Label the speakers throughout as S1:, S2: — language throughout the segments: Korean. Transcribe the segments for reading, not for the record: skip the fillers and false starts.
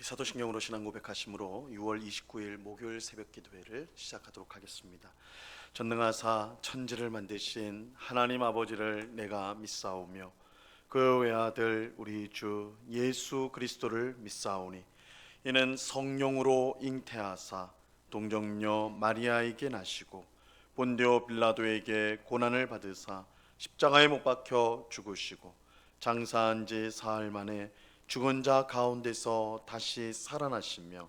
S1: 사도신경으로 신앙 고백하심으로 6월 29일 목요일 새벽 기도회를 시작하도록 하겠습니다. 전능하사 천지를 만드신 하나님 아버지를 내가 믿사오며 그 외아들 우리 주 예수 그리스도를 믿사오니 이는 성령으로 잉태하사 동정녀 마리아에게 나시고 본디오 빌라도에게 고난을 받으사 십자가에 못 박혀 죽으시고 장사한 지 사흘 만에 죽은 자 가운데서 다시 살아나시며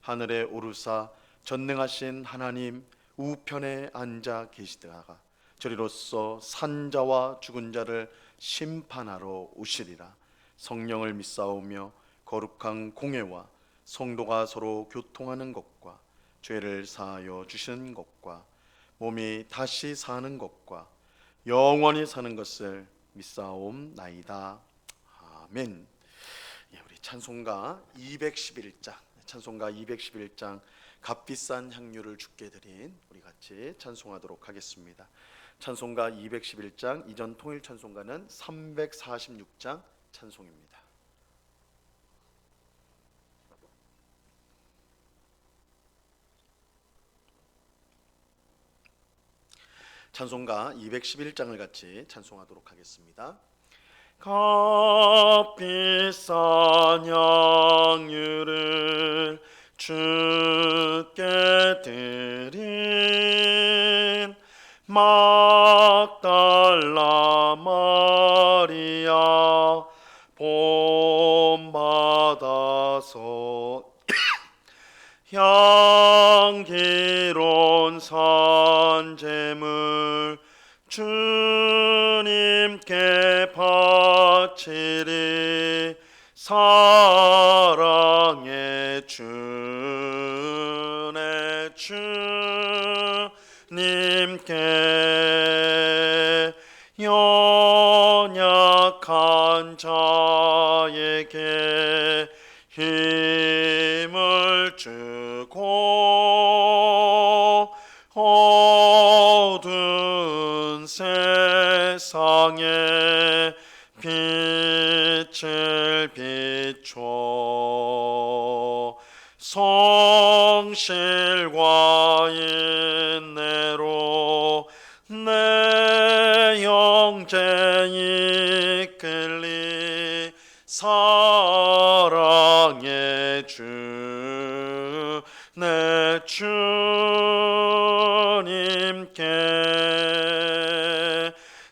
S1: 하늘에 오르사 전능하신 하나님 우편에 앉아 계시다가 저리로서 산자와 죽은 자를 심판하러 오시리라. 성령을 믿사오며 거룩한 공회와 성도가 서로 교통하는 것과 죄를 사하여 주시는 것과 몸이 다시 사는 것과 영원히 사는 것을 믿사옵나이다. 아멘. 우리 찬송가 211장 값비싼 향유를 주께 드린 우리 같이 찬송하도록 하겠습니다. 찬송가 211장, 이전 통일 찬송가는 346장 찬송입니다. 찬송가 211장을 같이 찬송하도록 하겠습니다. 값비싼 향유를 주께 드린 막달라 마리아 본받아서 향기로운 산제물 주님께 바치리. 사랑의 주내 주님께 연약한 자에게 힘을 주고 어두운 세상에 빛을 비춰 성실과 인내로 내 영제 이끌리. 사랑의 주 내 주님께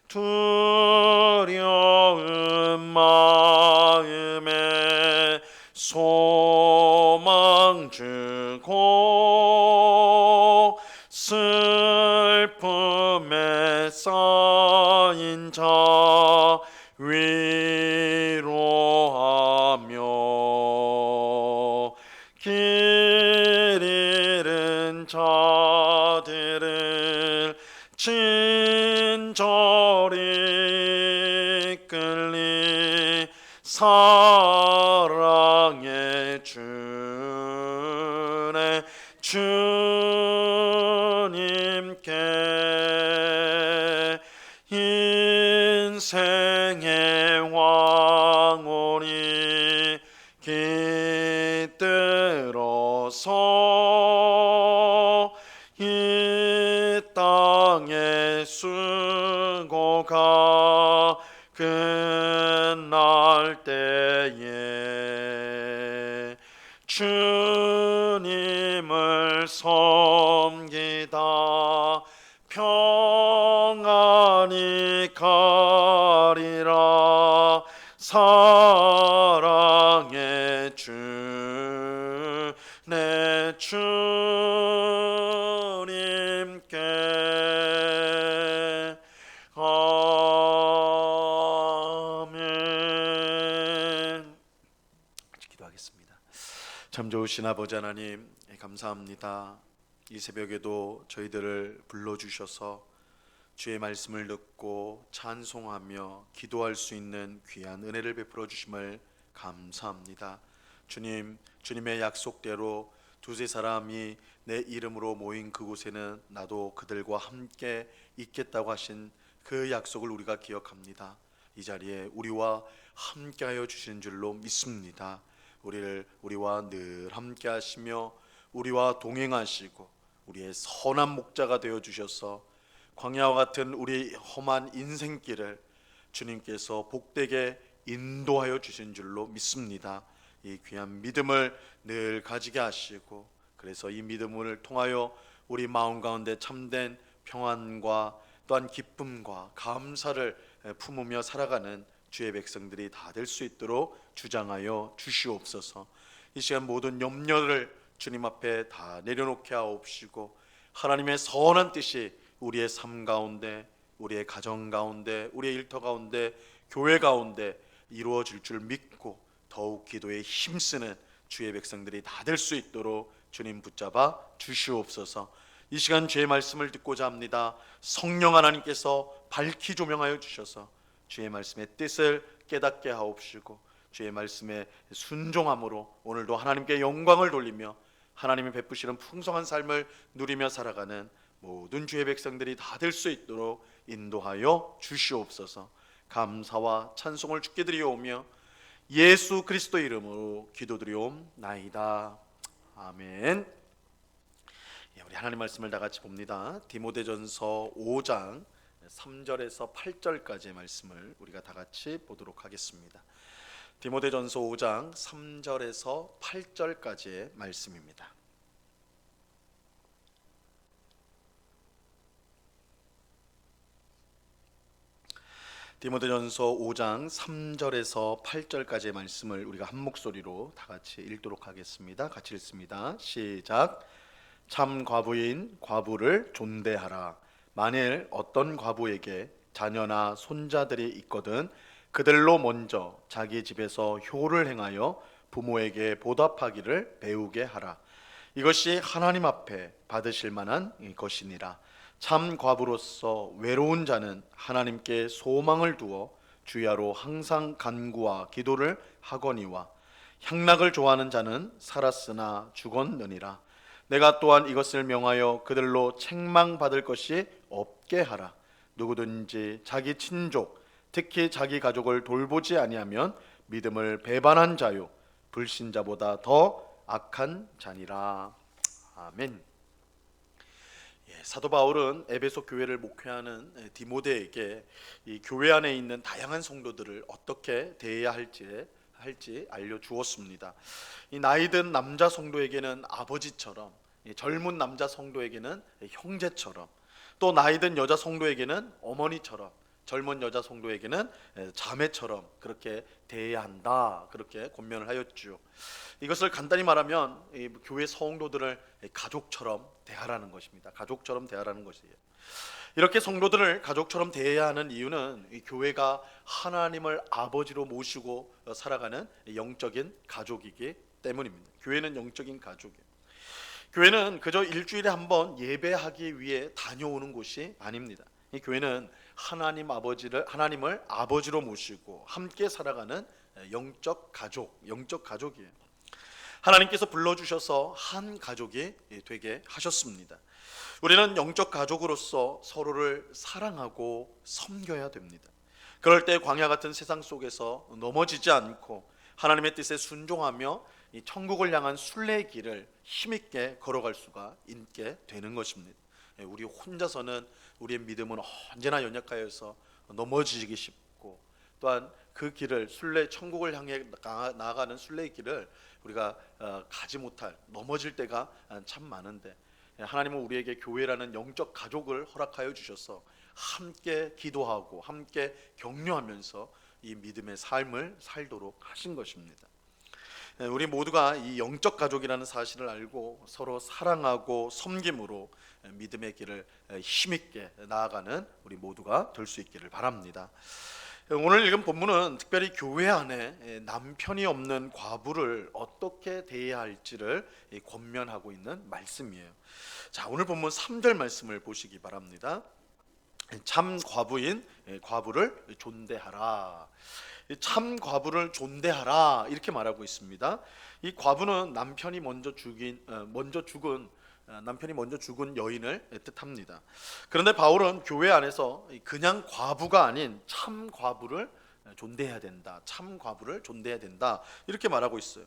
S1: 두려운 마음에 소망 주고 슬픔에 쌓인 자 위로하며 길 잃은 자들을 친절히 이끌리. 사랑의 주내 주님께 인생의 왕원이 깃들어서 이 땅의 수고가 끝날 때에 주님을 섬기다 평안히 가리라. 사랑의 주 내 주님께. 아멘. 기도하겠습니다. 참 좋으신 아버지 하나님, 감사합니다. 이 새벽에도 저희들을 불러주셔서 주의 말씀을 듣고 찬송하며 기도할 수 있는 귀한 은혜를 베풀어 주심을 감사합니다. 주님, 주님의 약속대로 두세 사람이 내 이름으로 모인 그곳에는 나도 그들과 함께 있겠다고 하신 그 약속을 우리가 기억합니다. 이 자리에 우리와 함께하여 주시는 줄로 믿습니다. 우리와 늘 함께 하시며 우리와 동행하시고 우리의 선한 목자가 되어 주셔서 광야와 같은 우리 험한 인생길을 주님께서 복되게 인도하여 주신 줄로 믿습니다. 이 귀한 믿음을 늘 가지게 하시고, 그래서 이 믿음을 통하여 우리 마음 가운데 참된 평안과 또한 기쁨과 감사를 품으며 살아가는 주의 백성들이 다 될 수 있도록 주장하여 주시옵소서. 이 시간 모든 염려를 주님 앞에 다 내려놓게 하옵시고, 하나님의 선한 뜻이 우리의 삶 가운데, 우리의 가정 가운데, 우리의 일터 가운데, 교회 가운데 이루어질 줄 믿고 더욱 기도에 힘쓰는 주의 백성들이 다 될 수 있도록 주님 붙잡아 주시옵소서. 이 시간 주의 말씀을 듣고자 합니다. 성령 하나님께서 밝히 조명하여 주셔서 주의 말씀의 뜻을 깨닫게 하옵시고, 주의 말씀에 순종함으로 오늘도 하나님께 영광을 돌리며 하나님이 베푸시는 풍성한 삶을 누리며 살아가는 모든 주의 백성들이 다 될 수 있도록 인도하여 주시옵소서. 감사와 찬송을 주께 드리오며 예수 그리스도 이름으로 기도드리옵나이다. 아멘. 우리 하나님 말씀을 다 같이 봅니다. 디모데전서 5장 3절에서 8절까지의 말씀을 우리가 다 같이 보도록 하겠습니다. 디모데전서 5장 3절에서 8절까지의 말씀입니다. 디모데전서 5장 3절에서 8절까지의 말씀을 우리가 한 목소리로 다 같이 읽도록 하겠습니다. 같이 읽습니다. 시작. 참 과부인 과부를 존대하라. 만일 어떤 과부에게 자녀나 손자들이 있거든 그들로 먼저 자기 집에서 효를 행하여 부모에게 보답하기를 배우게 하라. 이것이 하나님 앞에 받으실 만한 것이니라. 참 과부로서 외로운 자는 하나님께 소망을 두어 주야로 항상 간구와 기도를 하거니와 향락을 좋아하는 자는 살았으나 죽었느니라. 내가 또한 이것을 명하여 그들로 책망받을 것이 없게 하라. 누구든지 자기 친족 특히 자기 가족을 돌보지 아니하면 믿음을 배반한 자요 불신자보다 더 악한 자니라. 아멘. 사도 바울은 에베소 교회를 목회하는 디모데에게 이 교회 안에 있는 다양한 성도들을 어떻게 대해야 할지 알려주었습니다. 이 나이든 남자 성도에게는 아버지처럼, 젊은 남자 성도에게는 형제처럼, 또 나이든 여자 성도에게는 어머니처럼, 젊은 여자 성도에게는 자매처럼 그렇게 대해야 한다, 그렇게 권면을 하였죠. 이것을 간단히 말하면 이 교회 성도들을 가족처럼 대하라는 것입니다. 가족처럼 대하라는 것이에요. 이렇게 성도들을 가족처럼 대해야 하는 이유는 이 교회가 하나님을 아버지로 모시고 살아가는 영적인 가족이기 때문입니다. 교회는 영적인 가족이에요. 교회는 그저 일주일에 한 번 예배하기 위해 다녀오는 곳이 아닙니다. 이 교회는 하나님을 아버지로 모시고 함께 살아가는 영적 가족이에요. 하나님께서 불러주셔서 한 가족이 되게 하셨습니다. 우리는 영적 가족으로서 서로를 사랑하고 섬겨야 됩니다. 그럴 때 광야 같은 세상 속에서 넘어지지 않고 하나님의 뜻에 순종하며 이 천국을 향한 순례의 길을 힘있게 걸어갈 수가 있게 되는 것입니다. 우리 혼자서는 우리의 믿음은 언제나 연약하여서 넘어지기 쉽고, 또한 그 길을 천국을 향해 나아가는 순례의 길을 우리가 가지 못할, 넘어질 때가 참 많은데, 하나님은 우리에게 교회라는 영적 가족을 허락하여 주셔서 함께 기도하고 함께 격려하면서 이 믿음의 삶을 살도록 하신 것입니다. 우리 모두가 이 영적 가족이라는 사실을 알고 서로 사랑하고 섬김으로 믿음의 길을 힘있게 나아가는 우리 모두가 될 수 있기를 바랍니다. 오늘 읽은 본문은 특별히 교회 안에 남편이 없는 과부를 어떻게 대해야 할지를 권면하고 있는 말씀이에요. 자, 오늘 본문 3절 말씀을 보시기 바랍니다. 참 과부인 과부를 존대하라. 참 과부를 존대하라 이렇게 말하고 있습니다. 이 과부는 남편이 먼저 죽은 여인을 뜻합니다. 그런데 바울은 교회 안에서 그냥 과부가 아닌 참 과부를 존대해야 된다. 참 과부를 존대해야 된다. 이렇게 말하고 있어요.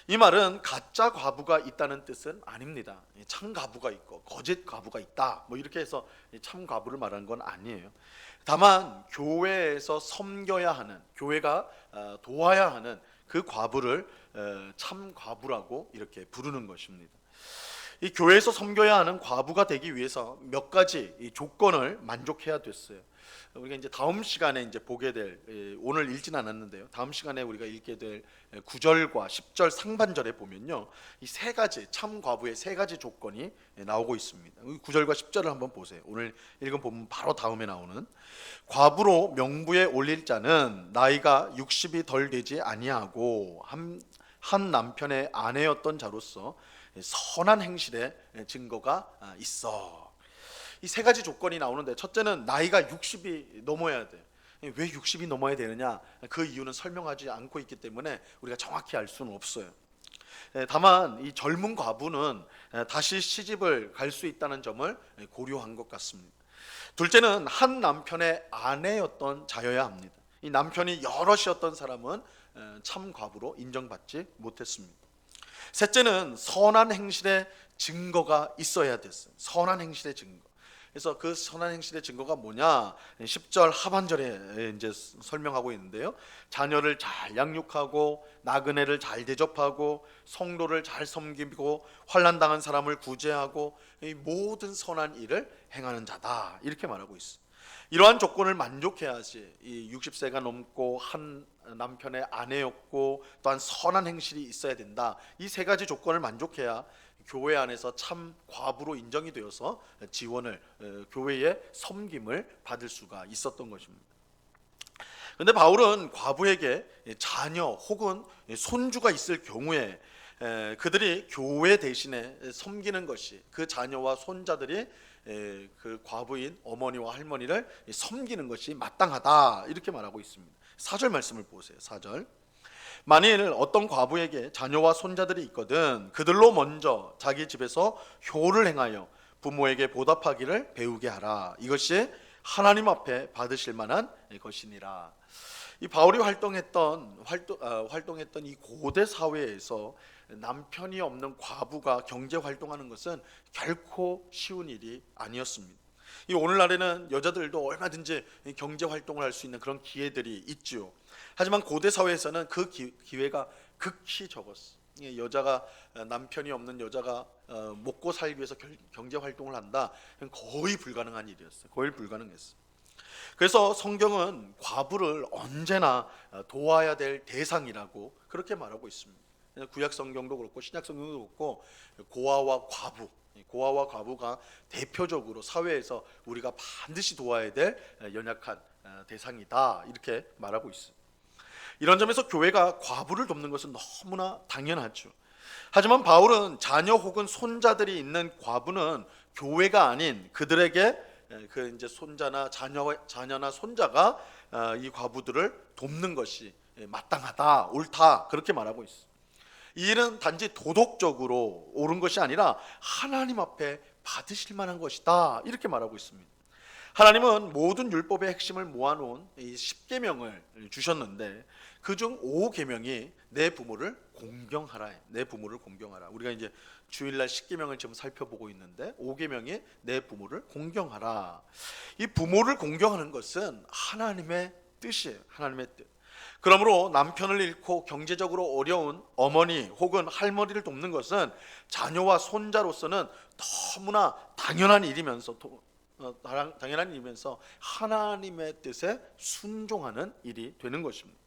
S1: 이 말은 가짜 과부가 있다는 뜻은 아닙니다. 참 과부가 있고 거짓 과부가 있다. 뭐 이렇게 해서 참 과부를 말하는 건 아니에요. 다만 교회에서 섬겨야 하는, 교회가 도와야 하는 그 과부를 참 과부라고 이렇게 부르는 것입니다. 이 교회에서 섬겨야 하는 과부가 되기 위해서 몇 가지 이 조건을 만족해야 됐어요. 우리가 이제 다음 시간에 이제 보게 될, 오늘 읽진 않았는데요. 다음 시간에 우리가 읽게 될 9절과 10절 상반절에 보면요, 이 세 가지 참 과부의 세 가지 조건이 나오고 있습니다. 9절과 10절을 한번 보세요. 오늘 읽은 본문 바로 다음에 나오는, 과부로 명부에 올릴 자는 나이가 60이 덜 되지 아니하고 한 남편의 아내였던 자로서 선한 행실의 증거가 있어. 이 세 가지 조건이 나오는데, 첫째는 나이가 60이 넘어야 돼. 왜 60이 넘어야 되느냐? 그 이유는 설명하지 않고 있기 때문에 우리가 정확히 알 수는 없어요. 다만 이 젊은 과부는 다시 시집을 갈 수 있다는 점을 고려한 것 같습니다. 둘째는 한 남편의 아내였던 자여야 합니다. 이 남편이 여럿이었던 사람은 참 과부로 인정받지 못했습니다. 셋째는 선한 행실의 증거가 있어야 됐어요. 선한 행실의 증거. 그래서 그 선한 행실의 증거가 뭐냐? 10절 하반절에 이제 설명하고 있는데요. 자녀를 잘 양육하고 나그네를 잘 대접하고 성도를 잘 섬기고 환난 당한 사람을 구제하고 이 모든 선한 일을 행하는 자다. 이렇게 말하고 있어요. 이러한 조건을 만족해야지 이 60세가 넘고 한 남편의 아내였고 또한 선한 행실이 있어야 된다. 이 세 가지 조건을 만족해야 교회 안에서 참 과부로 인정이 되어서 지원을, 교회의 섬김을 받을 수가 있었던 것입니다. 그런데 바울은 과부에게 자녀 혹은 손주가 있을 경우에 그들이 교회 대신에 섬기는 것이, 그 자녀와 손자들이 그 과부인 어머니와 할머니를 섬기는 것이 마땅하다. 이렇게 말하고 있습니다. 4절 말씀을 보세요. 4절. 만일 어떤 과부에게 자녀와 손자들이 있거든 그들로 먼저 자기 집에서 효를 행하여 부모에게 보답하기를 배우게 하라. 이것이 하나님 앞에 받으실 만한 것이니라. 이 바울이 활동했던 이 고대 사회에서 남편이 없는 과부가 경제 활동하는 것은 결코 쉬운 일이 아니었습니다. 이 오늘날에는 여자들도 얼마든지 경제 활동을 할 수 있는 그런 기회들이 있죠. 하지만 고대 사회에서는 그 기회가 극히 적었어. 여자가, 남편이 없는 여자가 먹고 살기 위해서 경제 활동을 한다, 거의 불가능한 일이었어요. 거의 불가능했어. 그래서 성경은 과부를 언제나 도와야 될 대상이라고 그렇게 말하고 있습니다. 구약 성경도 그렇고 신약 성경도 그렇고 고아와 과부가 대표적으로 사회에서 우리가 반드시 도와야 될 연약한 대상이다. 이렇게 말하고 있어요. 이런 점에서 교회가 과부를 돕는 것은 너무나 당연하죠. 하지만 바울은 자녀 혹은 손자들이 있는 과부는 교회가 아닌 그들에게 그 이제 손자나 자녀나 손자가 이 과부들을 돕는 것이 마땅하다, 옳다, 그렇게 말하고 있어요. 이 일은 단지 도덕적으로 옳은 것이 아니라 하나님 앞에 받으실 만한 것이다. 이렇게 말하고 있습니다. 하나님은 모든 율법의 핵심을 모아놓은 이 10계명을 주셨는데 그중 5계명이 내 부모를 공경하라. 내 부모를 공경하라. 우리가 이제 주일날 10계명을 지금 살펴보고 있는데 5계명이 내 부모를 공경하라. 이 부모를 공경하는 것은 하나님의 뜻이에요. 하나님의 뜻. 그러므로 남편을 잃고 경제적으로 어려운 어머니 혹은 할머니를 돕는 것은 자녀와 손자로서는 너무나 당연한 일이면서 하나님의 뜻에 순종하는 일이 되는 것입니다.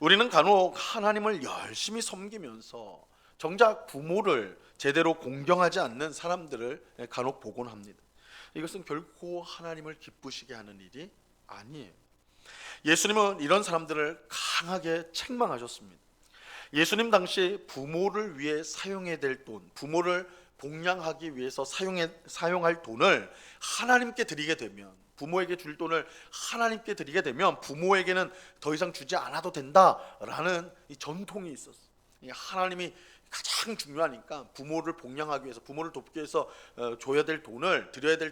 S1: 우리는 간혹 하나님을 열심히 섬기면서 정작 부모를 제대로 공경하지 않는 사람들을 간혹 보곤 합니다. 이것은 결코 하나님을 기쁘시게 하는 일이 아니에요. 예수님은 이런 사람들을 강하게 책망하셨습니다. 예수님 당시 부모를 위해 사용해야 될 돈, 부모를 봉양하기 위해서 사용할 돈을 하나님께 드리게 되면, 부모에게 줄 돈을 하나님께 드리게 되면 부모에게는 더 이상 주지 않아도 된다라는 이 전통이 있었어요. 하나님이 가장 중요하니까 부모를 봉양하기 위해서, 부모를 돕기 위해서 드려야 될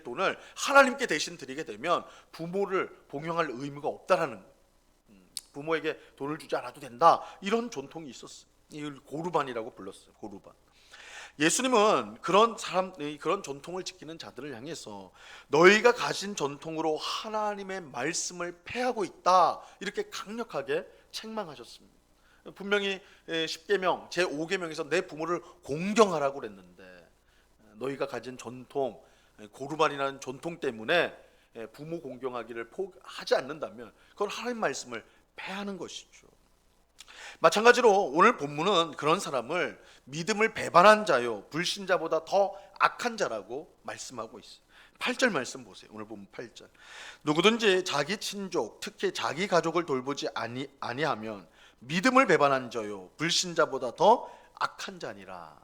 S1: 돈을 하나님께 대신 드리게 되면 부모를 봉양할 의무가 없다라는 거예요. 부모에게 돈을 주지 않아도 된다, 이런 전통이 있었어요. 이걸 고르반이라고 불렀어요. 고르반. 예수님은 그런 전통을 지키는 자들을 향해서 너희가 가진 전통으로 하나님의 말씀을 폐하고 있다, 이렇게 강력하게 책망하셨습니다. 분명히 십계명 제5계명에서 내 부모를 공경하라고 그랬는데, 너희가 가진 전통, 고르반이라는 전통 때문에 부모 공경하기를 하지 않는다면 그건 하나님 말씀을 폐하는 것이죠. 마찬가지로 오늘 본문은 그런 사람을 믿음을 배반한 자요, 불신자보다 더 악한 자라고 말씀하고 있어요. 8절 말씀 보세요. 오늘 본문 8절. 누구든지 자기 친족, 특히 자기 가족을 돌보지 아니하면 믿음을 배반한 자요, 불신자보다 더 악한 자니라.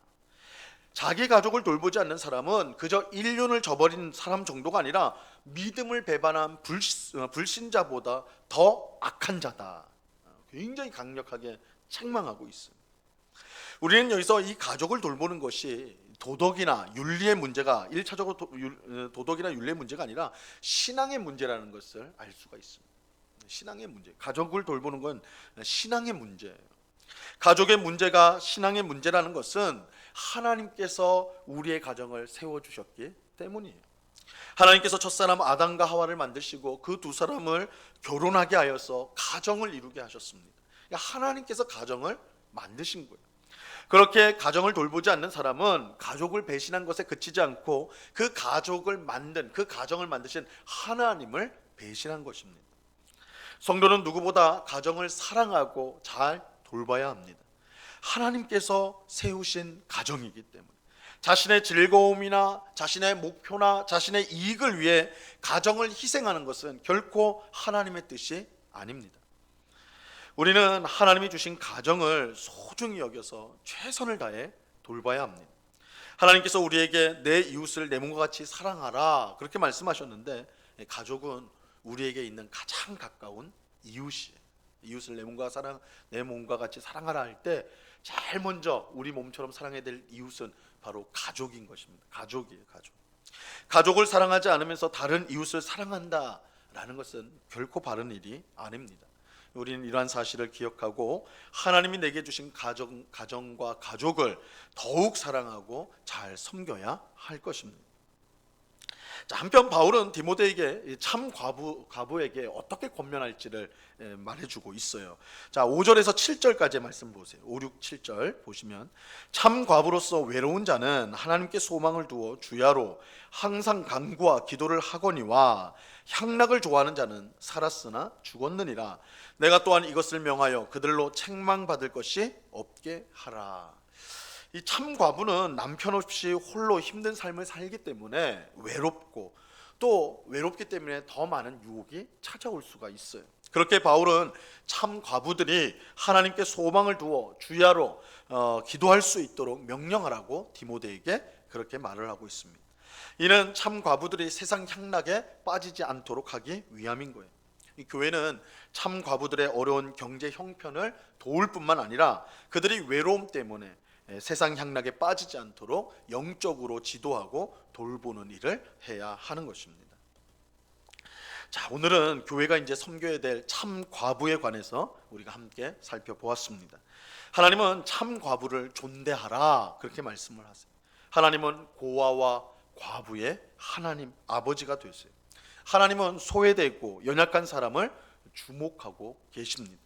S1: 자기 가족을 돌보지 않는 사람은 그저 인륜을 저버린 사람 정도가 아니라 믿음을 배반한 불신자보다 더 악한 자다. 굉장히 강력하게 책망하고 있습니다. 우리는 여기서 이 가족을 돌보는 것이 도덕이나 윤리의 문제가 1차적으로 도덕이나 윤리의 문제가 아니라 신앙의 문제라는 것을 알 수가 있습니다. 신앙의 문제, 가족을 돌보는 건 신앙의 문제예요. 가족의 문제가 신앙의 문제라는 것은 하나님께서 우리의 가정을 세워주셨기 때문이에요. 하나님께서 첫사람 아담과 하와를 만드시고 그 두 사람을 결혼하게 하여서 가정을 이루게 하셨습니다. 그러니까 하나님께서 가정을 만드신 거예요. 그렇게 가정을 돌보지 않는 사람은 가족을 배신한 것에 그치지 않고 그 가족을 만든, 그 가정을 만드신 하나님을 배신한 것입니다. 성도는 누구보다 가정을 사랑하고 잘 돌봐야 합니다. 하나님께서 세우신 가정이기 때문에 자신의 즐거움이나 자신의 목표나 자신의 이익을 위해 가정을 희생하는 것은 결코 하나님의 뜻이 아닙니다. 우리는 하나님이 주신 가정을 소중히 여겨서 최선을 다해 돌봐야 합니다. 하나님께서 우리에게 내 이웃을 내 몸과 같이 사랑하라, 그렇게 말씀하셨는데 가족은 우리에게 있는 가장 가까운 이웃이에요. 이웃을 내 몸과 같이 사랑하라 할 때 제일 먼저 우리 몸처럼 사랑해야 될 이웃은 바로 가족인 것입니다. 가족이에요. 가족을 사랑하지 않으면서 다른 이웃을 사랑한다라는 것은 결코 바른 일이 아닙니다. 우리는 이러한 사실을 기억하고 하나님이 내게 주신 가정과 가족을 더욱 사랑하고 잘 섬겨야 할 것입니다. 자, 한편 바울은 디모데에게 참 과부에게 어떻게 권면할지를 말해주고 있어요. 자, 5절에서 7절까지 말씀 보세요. 5, 6, 7절 보시면, 참 과부로서 외로운 자는 하나님께 소망을 두어 주야로 항상 간구와 기도를 하거니와 향락을 좋아하는 자는 살았으나 죽었느니라. 내가 또한 이것을 명하여 그들로 책망받을 것이 없게 하라. 이 참 과부는 남편 없이 홀로 힘든 삶을 살기 때문에 외롭고, 또 외롭기 때문에 더 많은 유혹이 찾아올 수가 있어요. 그렇게 바울은 참 과부들이 하나님께 소망을 두어 주야로 기도할 수 있도록 명령하라고 디모데에게 그렇게 말을 하고 있습니다. 이는 참 과부들이 세상 향락에 빠지지 않도록 하기 위함인 거예요. 이 교회는 참 과부들의 어려운 경제 형편을 도울 뿐만 아니라 그들이 외로움 때문에 세상 향락에 빠지지 않도록 영적으로 지도하고 돌보는 일을 해야 하는 것입니다. 자, 오늘은 교회가 이제 섬겨야 될 참 과부에 관해서 우리가 함께 살펴보았습니다. 하나님은 참 과부를 존대하라, 그렇게 말씀을 하세요. 하나님은 고아와 과부의 하나님 아버지가 되세요. 하나님은 소외되고 연약한 사람을 주목하고 계십니다.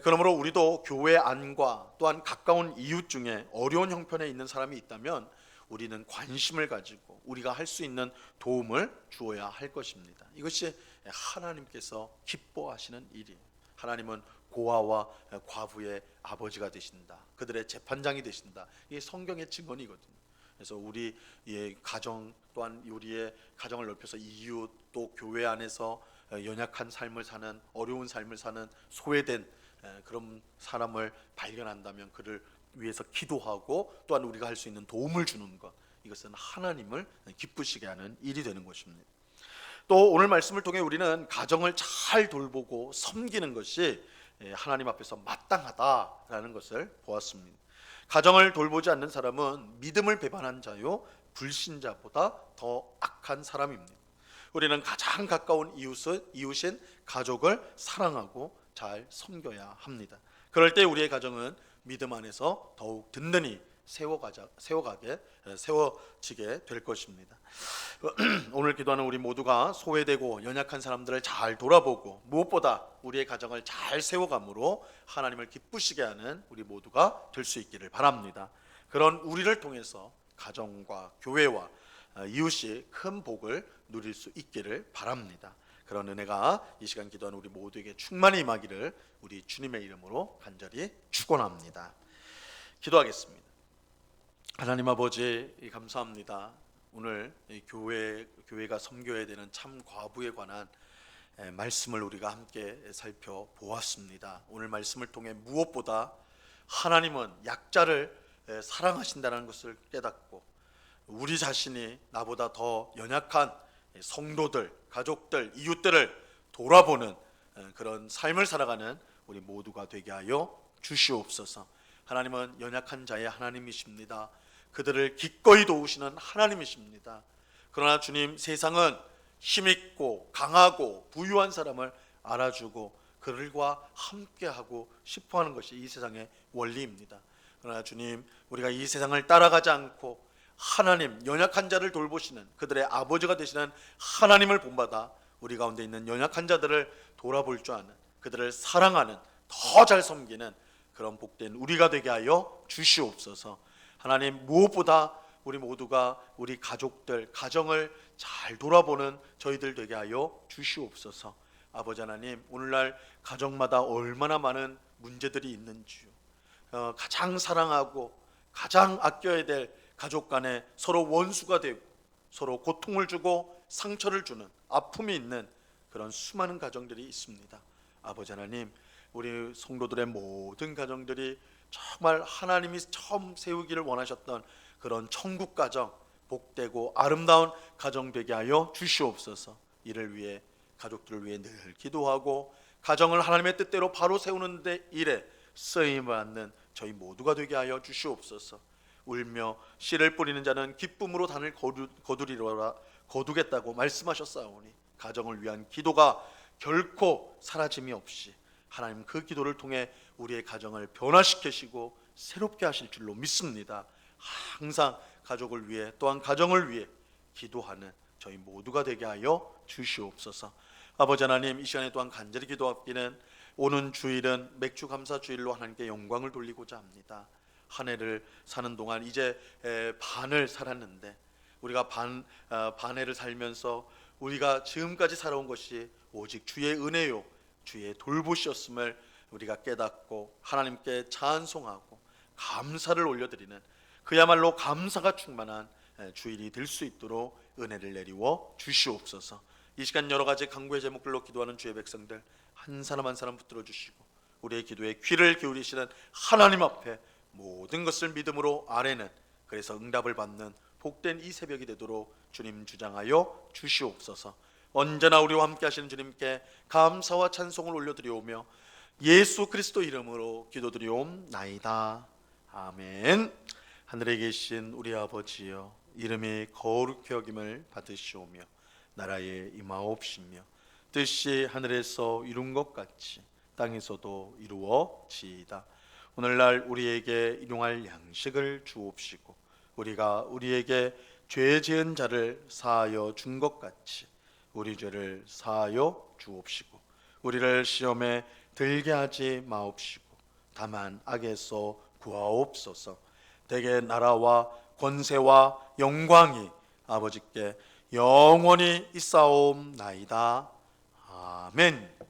S1: 그러므로 우리도 교회 안과 또한 가까운 이웃 중에 어려운 형편에 있는 사람이 있다면 우리는 관심을 가지고 우리가 할 수 있는 도움을 주어야 할 것입니다. 이것이 하나님께서 기뻐하시는 일이에요. 하나님은 고아와 과부의 아버지가 되신다, 그들의 재판장이 되신다. 이게 성경의 증언이거든요. 그래서 우리의 가정 또한 우리의 가정을 넓혀서 이웃, 또 교회 안에서 연약한 삶을 사는, 어려운 삶을 사는, 소외된 그런 사람을 발견한다면 그를 위해서 기도하고 또한 우리가 할 수 있는 도움을 주는 것, 이것은 하나님을 기쁘시게 하는 일이 되는 것입니다. 또 오늘 말씀을 통해 우리는 가정을 잘 돌보고 섬기는 것이 하나님 앞에서 마땅하다라는 것을 보았습니다. 가정을 돌보지 않는 사람은 믿음을 배반한 자요, 불신자보다 더 악한 사람입니다. 우리는 가장 가까운 이웃인 가족을 사랑하고 잘 섬겨야 합니다. 그럴 때 우리의 가정은 믿음 안에서 더욱 든든히 세워지게 될 것입니다. 오늘 기도하는 우리 모두가 소외되고 연약한 사람들을 잘 돌아보고 무엇보다 우리의 가정을 잘 세워감으로 하나님을 기쁘시게 하는 우리 모두가 될 수 있기를 바랍니다. 그런 우리를 통해서 가정과 교회와 이웃이 큰 복을 누릴 수 있기를 바랍니다. 그런 은혜가 이 시간 기도하는 우리 모두에게 충만히 임하기를 우리 주님의 이름으로 간절히 축원합니다. 기도하겠습니다. 하나님 아버지 감사합니다. 오늘 교회가 섬겨야 되는 참 과부에 관한 말씀을 우리가 함께 살펴보았습니다. 오늘 말씀을 통해 무엇보다 하나님은 약자를 사랑하신다는 것을 깨닫고 우리 자신이 나보다 더 연약한 성도들, 가족들, 이웃들을 돌아보는 그런 삶을 살아가는 우리 모두가 되게 하여 주시옵소서. 하나님은 연약한 자의 하나님이십니다. 그들을 기꺼이 도우시는 하나님이십니다. 그러나 주님, 세상은 힘있고 강하고 부유한 사람을 알아주고 그들과 함께하고 싶어하는 것이 이 세상의 원리입니다. 그러나 주님, 우리가 이 세상을 따라가지 않고 하나님, 연약한 자를 돌보시는 그들의 아버지가 되시는 하나님을 본받아 우리 가운데 있는 연약한 자들을 돌아볼 줄 아는, 그들을 사랑하는, 더 잘 섬기는 그런 복된 우리가 되게 하여 주시옵소서. 하나님, 무엇보다 우리 모두가 우리 가족들, 가정을 잘 돌아보는 저희들 되게 하여 주시옵소서. 아버지 하나님, 오늘날 가정마다 얼마나 많은 문제들이 있는지요. 가장 사랑하고 가장 아껴야 될 가족 간에 서로 원수가 되고 서로 고통을 주고 상처를 주는 아픔이 있는 그런 수많은 가정들이 있습니다. 아버지 하나님, 우리 성도들의 모든 가정들이 정말 하나님이 처음 세우기를 원하셨던 그런 천국 가정, 복되고 아름다운 가정 되게 하여 주시옵소서. 이를 위해, 가족들을 위해 늘 기도하고 가정을 하나님의 뜻대로 바로 세우는 데 일에 쓰임을 받는 저희 모두가 되게 하여 주시옵소서. 울며 씨를 뿌리는 자는 기쁨으로 단을 거두리라 거두겠다고 말씀하셨사오니 가정을 위한 기도가 결코 사라짐이 없이 하나님 그 기도를 통해 우리의 가정을 변화시키시고 새롭게 하실 줄로 믿습니다. 항상 가족을 위해 또한 가정을 위해 기도하는 저희 모두가 되게 하여 주시옵소서. 아버지 하나님, 이 시간에 또한 간절히 기도하기는 오는 주일은 맥주 감사 주일로 하나님께 영광을 돌리고자 합니다. 한 해를 사는 동안 이제 반을 살았는데 우리가 반해를 살면서 우리가 지금까지 살아온 것이 오직 주의 은혜요 주의 돌보셨음을 우리가 깨닫고 하나님께 찬송하고 감사를 올려드리는 그야말로 감사가 충만한 주일이 될 수 있도록 은혜를 내리워 주시옵소서. 이 시간 여러 가지 간구의 제목들로 기도하는 주의 백성들 한 사람 한 사람 붙들어 주시고 우리의 기도에 귀를 기울이시는 하나님 앞에 모든 것을 믿음으로 아뢰는, 그래서 응답을 받는 복된 이 새벽이 되도록 주님 주장하여 주시옵소서. 언제나 우리와 함께 하시는 주님께 감사와 찬송을 올려드리오며 예수 그리스도 이름으로 기도드리옵나이다. 아멘. 하늘에 계신 우리 아버지여, 이름이 거룩히 여김을 받으시오며 나라에 임하옵시며 뜻이 하늘에서 이룬 것 같이 땅에서도 이루어지이다. 오늘날 우리에게 일용할 양식을 주옵시고 우리가 우리에게 죄 지은 자를 사하여 준 것 같이 우리 죄를 사하여 주옵시고 우리를 시험에 들게 하지 마옵시고 다만 악에서 구하옵소서. 대개 나라와 권세와 영광이 아버지께 영원히 있사옵나이다. 아멘.